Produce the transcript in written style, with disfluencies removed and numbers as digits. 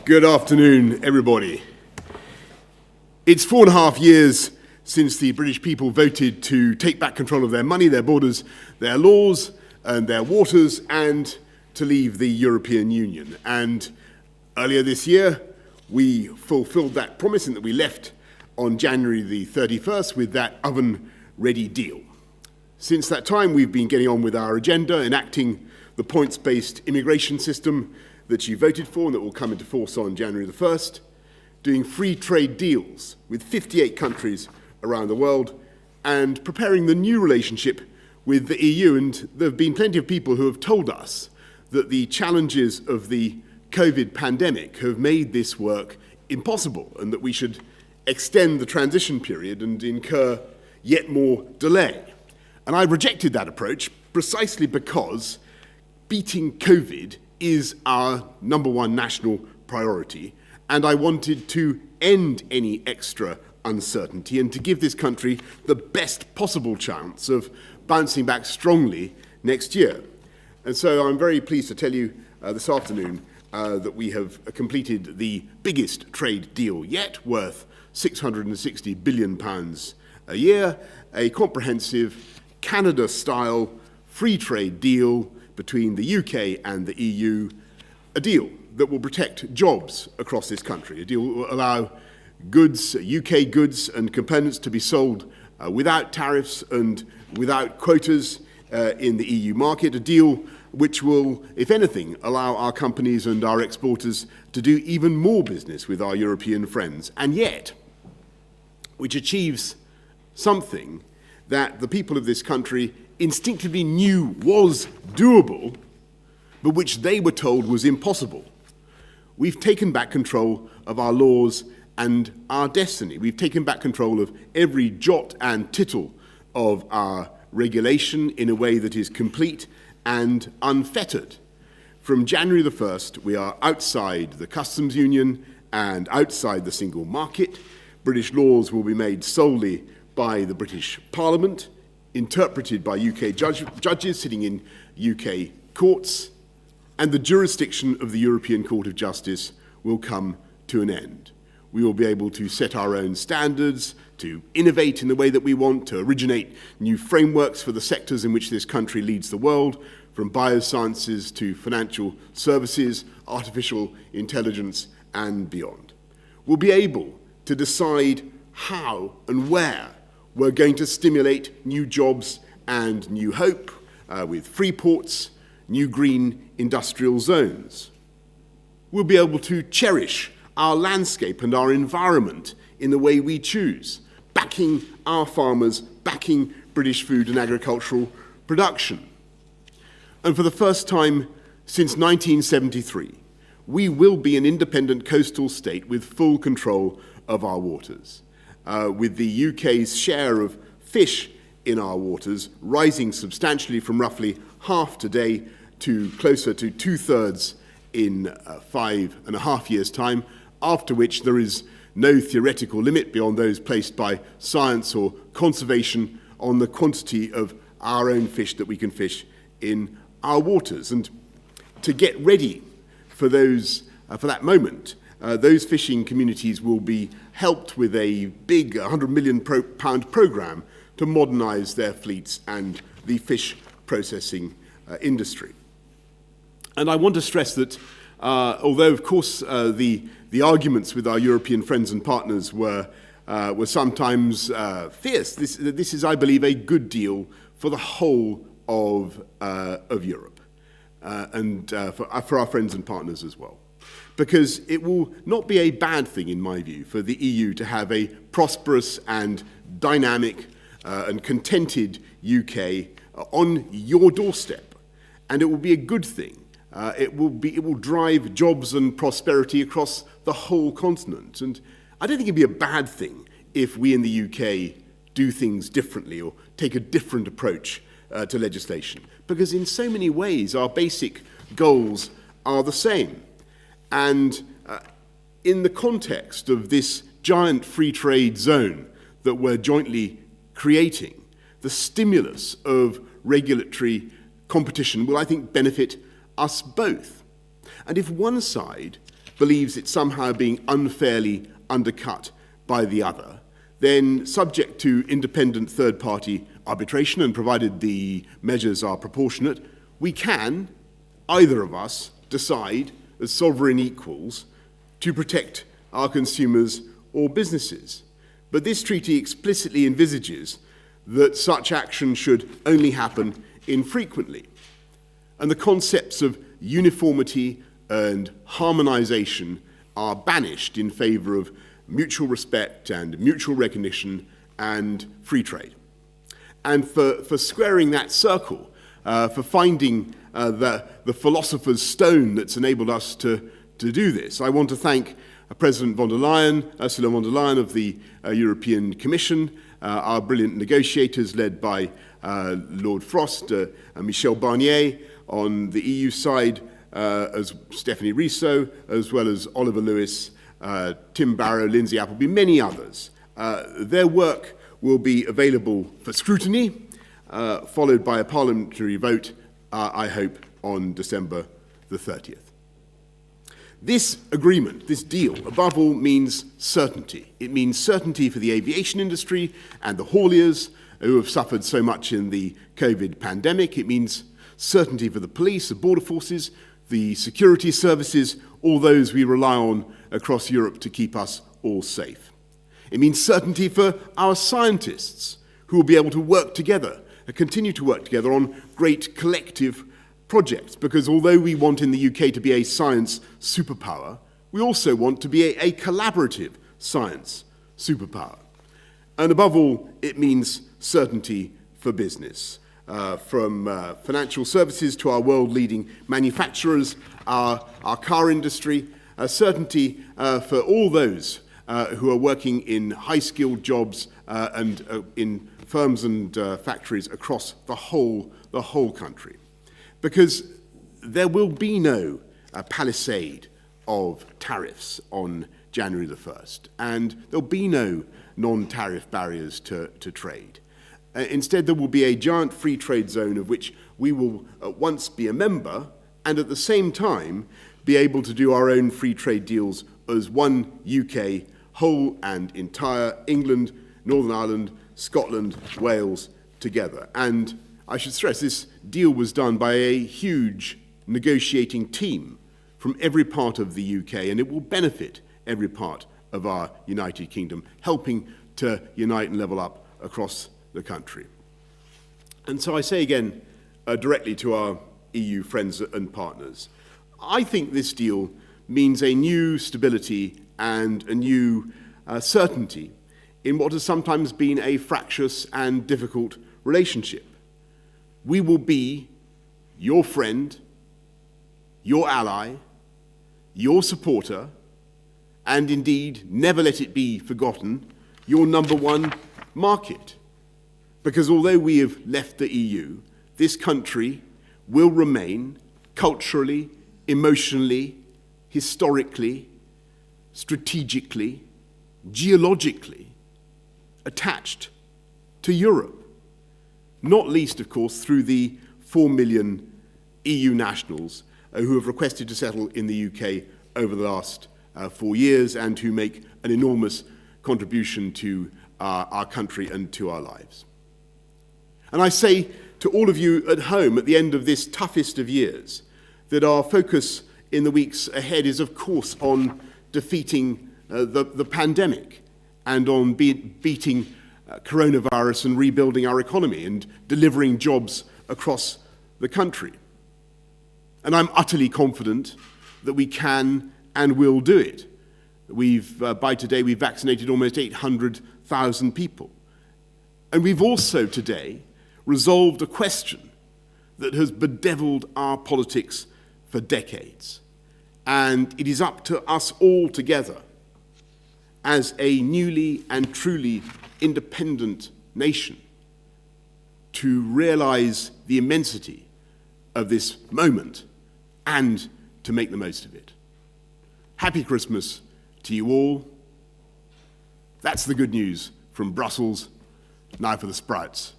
Good afternoon, everybody. It's 4.5 years since the British people voted to take back control of their money, their borders, their laws, and their waters, and to leave the European Union. And earlier this year, we fulfilled that promise in that we left on January the 31st with that oven-ready deal. Since that time, we've been getting on with our agenda, enacting the points-based immigration system that you voted for and that will come into force on January the 1st, doing free trade deals with 58 countries around the world, and preparing the new relationship with the EU. And there have been plenty of people who have told us that the challenges of the COVID pandemic have made this work impossible and that we should extend the transition period and incur yet more delay. And I've rejected that approach precisely because beating COVID is our number one national priority, and I wanted to end any extra uncertainty and to give this country the best possible chance of bouncing back strongly next year. And so I'm very pleased to tell you this afternoon that we have completed the biggest trade deal yet, worth £660 billion a year, a comprehensive Canada-style free trade deal between the UK and the EU, a deal that will protect jobs across this country, a deal that will allow goods, UK goods and components to be sold without tariffs and without quotas in the EU market, a deal which will, if anything, allow our companies and our exporters to do even more business with our European friends, and yet which achieves something that the people of this country instinctively knew was doable, but which they were told was impossible. We've taken back control of our laws and our destiny. We've taken back control of every jot and tittle of our regulation in a way that is complete and unfettered. From January the 1st, we are outside the customs union and outside the single market. British laws will be made solely by the British Parliament, interpreted by UK judges sitting in UK courts, and the jurisdiction of the European Court of Justice will come to an end. We will be able to set our own standards, to innovate in the way that we want, to originate new frameworks for the sectors in which this country leads the world, from biosciences to financial services, artificial intelligence, and beyond. We'll be able to decide how and where we're going to stimulate new jobs and new hope with free ports, new green industrial zones. We'll be able to cherish our landscape and our environment in the way we choose, backing our farmers, backing British food and agricultural production. And for the first time since 1973, we will be an independent coastal state with full control of our waters. With the UK's share of fish in our waters rising substantially from roughly half today to closer to 2/3 in 5.5 years' time, after which there is no theoretical limit beyond those placed by science or conservation on the quantity of our own fish that we can fish in our waters. And to get ready for that moment, those fishing communities will be helped with a big £100 million programme to modernise their fleets and the fish processing industry. And I want to stress that although, of course, the arguments with our European friends and partners were sometimes fierce, this is, I believe, a good deal for the whole of Europe and for our friends and partners as well. Because it will not be a bad thing, in my view, for the EU to have a prosperous and dynamic and contented UK on your doorstep. And it will be a good thing. It will drive jobs and prosperity across the whole continent. And I don't think it'd be a bad thing if we in the UK do things differently or take a different approach to legislation. Because in so many ways, our basic goals are the same. And in the context of this giant free trade zone that we're jointly creating, the stimulus of regulatory competition will, I think, benefit us both. And if one side believes it's somehow being unfairly undercut by the other, then subject to independent third-party arbitration and provided the measures are proportionate, we can, either of us, decide as sovereign equals to protect our consumers or businesses. But this treaty explicitly envisages that such action should only happen infrequently. And the concepts of uniformity and harmonization are banished in favor of mutual respect and mutual recognition and free trade. And for squaring that circle, for finding the philosopher's stone that's enabled us to do this, I want to thank President von der Leyen, Ursula von der Leyen of the European Commission, our brilliant negotiators led by Lord Frost, Michel Barnier on the EU side, as Stephanie Risso, as well as Oliver Lewis, Tim Barrow, Lindsay Appleby, many others. Their work will be available for scrutiny, followed by a parliamentary vote, I hope, on December the 30th. This agreement, this deal, above all, means certainty. It means certainty for the aviation industry and the hauliers who have suffered so much in the COVID pandemic. It means certainty for the police, the border forces, the security services, all those we rely on across Europe to keep us all safe. It means certainty for our scientists who will be able to work together, continue to work together on great collective projects, because although we want in the UK to be a science superpower, we also want to be a collaborative science superpower. And above all, it means certainty for business. From financial services to our world-leading manufacturers, our car industry, certainty for all those who are working in high-skilled jobs and in firms and factories across the whole country. Because there will be no palisade of tariffs on January the 1st, and there'll be no non-tariff barriers to trade. Instead, there will be a giant free trade zone of which we will at once be a member and at the same time be able to do our own free trade deals as one UK, whole and entire England, Northern Ireland, Scotland, Wales together. And I should stress this deal was done by a huge negotiating team from every part of the UK, and it will benefit every part of our United Kingdom, helping to unite and level up across the country. And so I say again directly to our EU friends and partners, I think this deal means a new stability and a new certainty in what has sometimes been a fractious and difficult relationship. We will be your friend, your ally, your supporter, and indeed, never let it be forgotten, your number one market. Because although we have left the EU, this country will remain culturally, emotionally, historically, strategically, geologically attached to Europe. Not least, of course, through the 4 million EU nationals who have requested to settle in the UK over the last 4 years and who make an enormous contribution to our country and to our lives. And I say to all of you at home at the end of this toughest of years that our focus in the weeks ahead is, of course, on defeating the pandemic and on beating coronavirus and rebuilding our economy and delivering jobs across the country. And I'm utterly confident that we can and will do it. By today, we've vaccinated almost 800,000 people. And we've also today resolved a question that has bedeviled our politics for decades. And it is up to us all together as a newly and truly independent nation to realize the immensity of this moment and to make the most of it. Happy Christmas to you all. That's the good news from Brussels. Now for the sprouts.